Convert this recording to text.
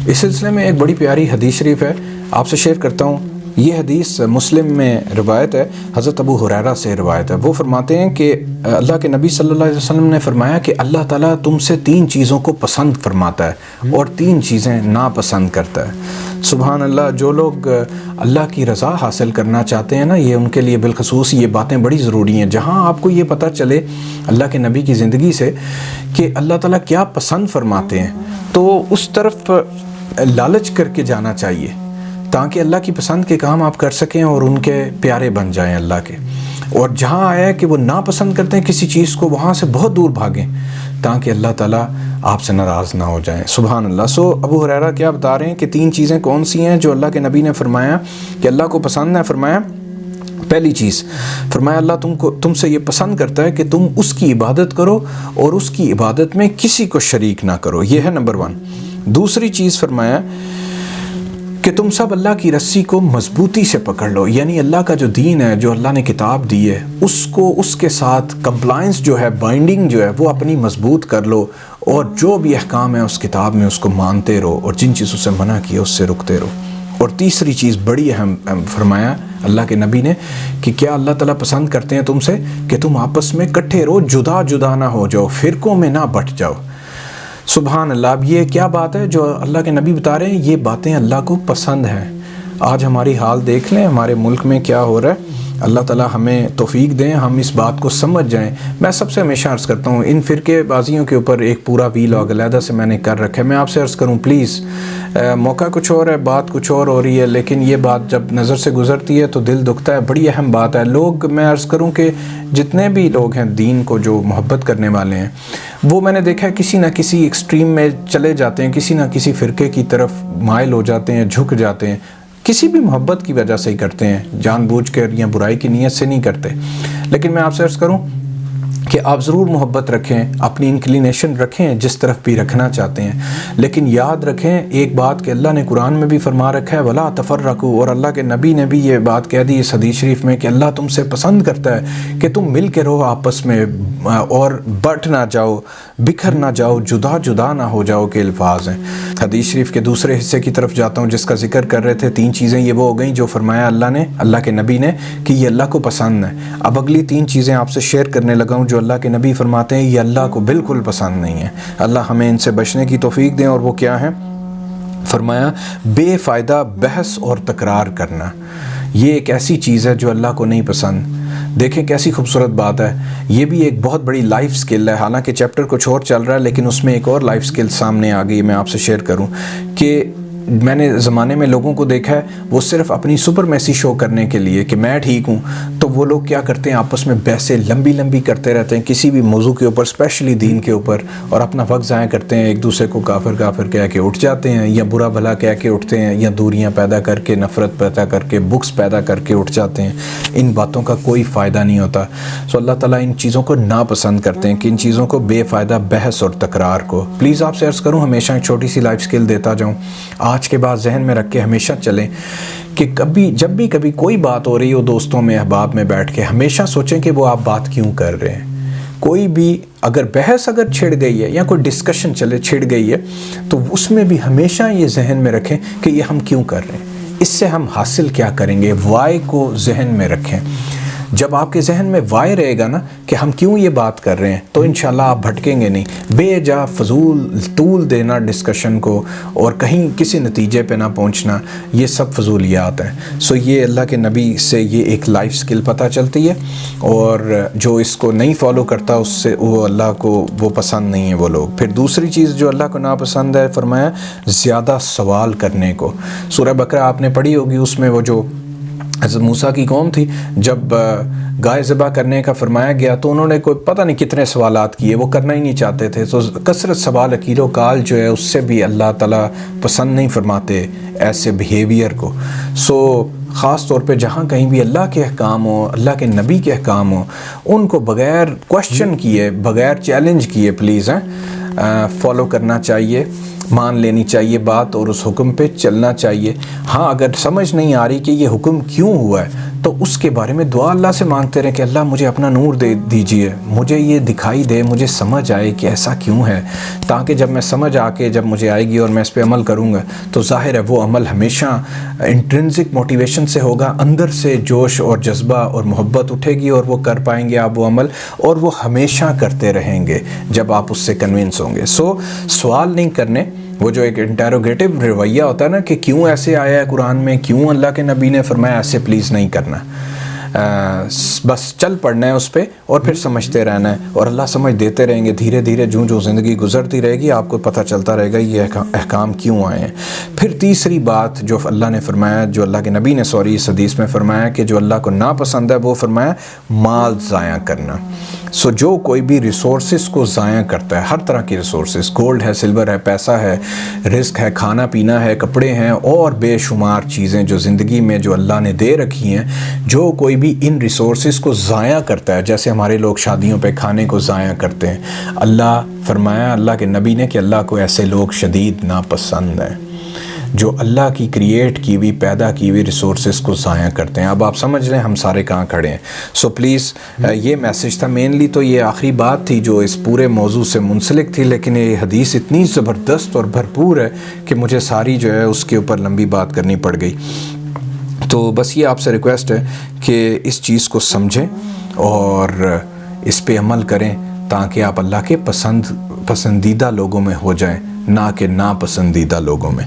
اس سلسلے میں ایک بڑی پیاری حدیث شریف ہے، آپ سے شیئر کرتا ہوں۔ یہ حدیث مسلم میں روایت ہے، حضرت ابو ہریرہ سے روایت ہے۔ وہ فرماتے ہیں کہ اللہ کے نبی صلی اللہ علیہ وسلم نے فرمایا کہ اللہ تعالیٰ تم سے 3 چیزوں کو پسند فرماتا ہے اور 3 چیزیں ناپسند کرتا ہے۔ سبحان اللہ، جو لوگ اللہ کی رضا حاصل کرنا چاہتے ہیں نا، یہ ان کے لیے بالخصوص یہ باتیں بڑی ضروری ہیں۔ جہاں آپ کو یہ پتہ چلے اللہ کے نبی کی زندگی سے کہ اللہ تعالیٰ کیا پسند فرماتے ہیں، تو اس طرف لالچ کر کے جانا چاہیے تاکہ اللہ کی پسند کے کام آپ کر سکیں اور ان کے پیارے بن جائیں اللہ کے۔ اور جہاں آیا ہے کہ وہ ناپسند کرتے ہیں کسی چیز کو، وہاں سے بہت دور بھاگیں تاکہ اللہ تعالیٰ آپ سے ناراض نہ ہو جائیں۔ سبحان اللہ۔ ابو ہریرہ کیا بتا رہے ہیں کہ 3 چیزیں کون سی ہیں جو اللہ کے نبی نے فرمایا کہ اللہ کو پسند ہے؟ فرمایا پہلی چیز، فرمایا اللہ تم سے یہ پسند کرتا ہے کہ تم اس کی عبادت کرو اور اس کی عبادت میں کسی کو شریک نہ کرو، یہ ہے نمبر 1۔ دوسری چیز فرمایا کہ تم سب اللہ کی رسی کو مضبوطی سے پکڑ لو، یعنی اللہ کا جو دین ہے، جو اللہ نے کتاب دی ہے، اس کے ساتھ کمپلائنس جو ہے، بائنڈنگ جو ہے، وہ اپنی مضبوط کر لو، اور جو بھی احکام ہے اس کتاب میں اس کو مانتے رہو، اور جن چیزوں سے منع کیا اس سے رکتے رہو۔ اور تیسری چیز بڑی اہم فرمایا اللہ کے نبی نے کہ کیا اللہ تعالیٰ پسند کرتے ہیں تم سے کہ تم آپس میں کٹھے رہو، جدا جدا نہ ہو جاؤ، فرقوں میں نہ بٹ جاؤ۔ سبحان اللہ۔ اب یہ کیا بات ہے جو اللہ کے نبی بتا رہے ہیں؟ یہ باتیں اللہ کو پسند ہیں۔ آج ہماری حال دیکھ لیں، ہمارے ملک میں کیا ہو رہا ہے۔ اللہ تعالیٰ ہمیں توفیق دیں، ہم اس بات کو سمجھ جائیں۔ میں سب سے ہمیشہ عرض کرتا ہوں، ان فرقے بازیوں کے اوپر ایک پورا ویلاگ علیحدہ سے میں نے کر رکھا ہے۔ میں آپ سے عرض کروں پلیز، موقع کچھ اور ہے، بات کچھ اور ہو رہی ہے، لیکن یہ بات جب نظر سے گزرتی ہے تو دل دکھتا ہے۔ بڑی اہم بات ہے۔ لوگ، میں عرض کروں کہ جتنے بھی لوگ ہیں دین کو جو محبت کرنے والے ہیں، وہ میں نے دیکھا ہے کسی نہ کسی ایکسٹریم میں چلے جاتے ہیں، کسی نہ کسی فرقے کی طرف مائل ہو جاتے ہیں، جھک جاتے ہیں۔ کسی بھی محبت کی وجہ سے ہی کرتے ہیں، جان بوجھ کر یا برائی کی نیت سے نہیں کرتے۔ لیکن میں آپ سے عرض کروں کہ آپ ضرور محبت رکھیں، اپنی انکلینیشن رکھیں جس طرف بھی رکھنا چاہتے ہیں، لیکن یاد رکھیں ایک بات کہ اللہ نے قرآن میں بھی فرما رکھا ہے وَلَا تَفَرَّقُوا، اور اللہ کے نبی نے بھی یہ بات کہہ دی اس حدیث شریف میں کہ اللہ تم سے پسند کرتا ہے کہ تم مل کے رہو آپس میں اور بٹ نہ جاؤ، بکھر نہ جاؤ، جدا جدا نہ ہو جاؤ کے الفاظ ہیں۔ حدیث شریف کے دوسرے حصے کی طرف جاتا ہوں جس کا ذکر کر رہے تھے۔ 3 چیزیں یہ وہ ہو گئیں جو فرمایا اللہ کے نبی نے کہ یہ اللہ کو پسند ہے۔ اب اگلی 3 چیزیں آپ سے شیئر کرنے لگا ہوں جو اللہ کے نبی فرماتے ہیں یہ اللہ کو بالکل پسند نہیں ہے۔ اللہ ہمیں ان سے بچنے کی توفیق دیں۔ اور وہ کیا ہیں؟ فرمایا بے فائدہ بحث اور تکرار کرنا، یہ ایک ایسی چیز ہے جو اللہ کو نہیں پسند۔ دیکھیں کیسی خوبصورت بات ہے، یہ بھی ایک بہت بڑی لائف سکل ہے۔ حالانکہ چیپٹر کچھ اور چل رہا ہے لیکن اس میں ایک اور لائف سکل سامنے آ گئی، میں آپ سے شیئر کروں کہ میں نے زمانے میں لوگوں کو دیکھا ہے وہ صرف اپنی سپرمیسی شو کرنے کے لیے کہ میں ٹھیک ہوں، تو وہ لوگ کیا کرتے ہیں آپس میں بحثیں لمبی کرتے رہتے ہیں کسی بھی موضوع کے اوپر، اسپیشلی دین کے اوپر، اور اپنا وقت ضائع کرتے ہیں، ایک دوسرے کو کافر کہہ کے اٹھ جاتے ہیں، یا برا بھلا کہہ کے اٹھتے ہیں، یا دوریاں پیدا کر کے، نفرت پیدا کر کے، بکس پیدا کر کے اٹھ جاتے ہیں۔ ان باتوں کا کوئی فائدہ نہیں ہوتا۔ اللہ تعالیٰ ان چیزوں کو ناپسند کرتے ہیں کہ ان چیزوں کو، بے فائدہ بحث اور تکرار کو۔ پلیز آپ سے عرض کروں، ہمیشہ ایک چھوٹی سی لائف سکل دیتا جاؤں، آج کے بعد ذہن میں رکھ کے ہمیشہ چلیں کہ جب بھی کبھی کوئی بات ہو رہی ہو دوستوں میں، احباب میں بیٹھ کے، ہمیشہ سوچیں کہ وہ آپ بات کیوں کر رہے ہیں۔ کوئی بھی بحث اگر چھڑ گئی ہے یا کوئی ڈسکشن چھڑ گئی ہے تو اس میں بھی ہمیشہ یہ ذہن میں رکھیں کہ یہ ہم کیوں کر رہے ہیں، اس سے ہم حاصل کیا کریں گے، وائی کو ذہن میں رکھیں۔ جب آپ کے ذہن میں وائی رہے گا نا کہ ہم کیوں یہ بات کر رہے ہیں، تو انشاءاللہ آپ بھٹکیں گے نہیں۔ بے جا فضول طول دینا ڈسکشن کو اور کہیں کسی نتیجے پہ نہ پہنچنا، یہ سب فضولیات ہیں۔ یہ اللہ کے نبی سے یہ ایک لائف سکل پتہ چلتی ہے، اور جو اس کو نہیں فالو کرتا اس سے وہ اللہ کو وہ پسند نہیں ہے وہ لوگ۔ پھر دوسری چیز جو اللہ کو ناپسند ہے، فرمایا زیادہ سوال کرنے کو۔ سورہ بقرہ آپ نے پڑھی ہوگی، اس میں وہ جو حضرت موسیٰ کی قوم تھی، جب گائے ذبح کرنے کا فرمایا گیا تو انہوں نے کوئی پتہ نہیں کتنے سوالات کیے، وہ کرنا ہی نہیں چاہتے تھے۔ تو کثرت سوال اکیل و کال جو ہے اس سے بھی اللہ تعالیٰ پسند نہیں فرماتے ایسے بیہیویئر کو۔ خاص طور پہ جہاں کہیں بھی اللہ کے احکام ہوں، اللہ کے نبی کے احکام ہوں، ان کو بغیر کویسچن کیے، بغیر چیلنج کیے پلیز فالو کرنا چاہیے۔ مان لینی چاہیے بات اور اس حکم پہ چلنا چاہیے۔ ہاں اگر سمجھ نہیں آ رہی کہ یہ حکم کیوں ہوا ہے تو اس کے بارے میں دعا اللہ سے مانگتے رہیں کہ اللہ مجھے اپنا نور دے دیجئے، مجھے یہ دکھائی دے، مجھے سمجھ آئے کہ ایسا کیوں ہے، تاکہ جب میں سمجھ آ کے جب مجھے آئے گی اور میں اس پہ عمل کروں گا تو ظاہر ہے وہ عمل ہمیشہ انٹرنسک موٹیویشن سے ہوگا، اندر سے جوش اور جذبہ اور محبت اٹھے گی اور وہ کر پائیں گے آپ وہ عمل، اور وہ ہمیشہ کرتے رہیں گے جب آپ اس سے کنونس ہوں گے۔ سوال نہیں کرنے، وہ جو ایک انٹیروگیٹو رویہ ہوتا ہے نا کہ کیوں ایسے آیا ہے قرآن میں، کیوں اللہ کے نبی نے فرمایا، ایسے پلیز نہیں کرنا۔ بس چل پڑنا ہے اس پہ اور پھر سمجھتے رہنا ہے، اور اللہ سمجھ دیتے رہیں گے دھیرے دھیرے، جو زندگی گزرتی رہے گی آپ کو پتہ چلتا رہے گا یہ احکام کیوں آئے ہیں۔ پھر تیسری بات جو اللہ نے فرمایا، جو اللہ کے نبی نے اس حدیث میں فرمایا کہ جو اللہ کو ناپسند ہے، وہ فرمایا مال ضائع کرنا۔ جو کوئی بھی ریسورسز کو ضائع کرتا ہے، ہر طرح کی ریسورسز، گولڈ ہے، سلور ہے، پیسہ ہے، رزق ہے، کھانا پینا ہے، کپڑے ہیں، اور بے شمار چیزیں جو زندگی میں جو اللہ نے دے رکھی ہیں، جو کوئی بھی ان ریسورسز کو ضائع کرتا ہے، جیسے ہمارے لوگ شادیوں پہ کھانے کو ضائع کرتے ہیں، اللہ فرمایا اللہ کے نبی نے کہ اللہ کو ایسے لوگ شدید ناپسند ہیں جو اللہ کی کریٹ کی ہوئی، پیدا کی ہوئی ریسورسز کو ضائع کرتے ہیں۔ اب آپ سمجھ لیں ہم سارے کہاں کھڑے ہیں۔ پلیز یہ میسیج تھا، مینلی تو یہ آخری بات تھی جو اس پورے موضوع سے منسلک تھی، لیکن یہ حدیث اتنی زبردست اور بھرپور ہے کہ مجھے ساری جو ہے اس کے اوپر لمبی بات کرنی پڑ گئی۔ تو بس یہ آپ سے ریکویسٹ ہے کہ اس چیز کو سمجھیں اور اس پہ عمل کریں تاکہ آپ اللہ کے پسندیدہ لوگوں میں ہو جائیں، نہ کہ ناپسندیدہ لوگوں میں۔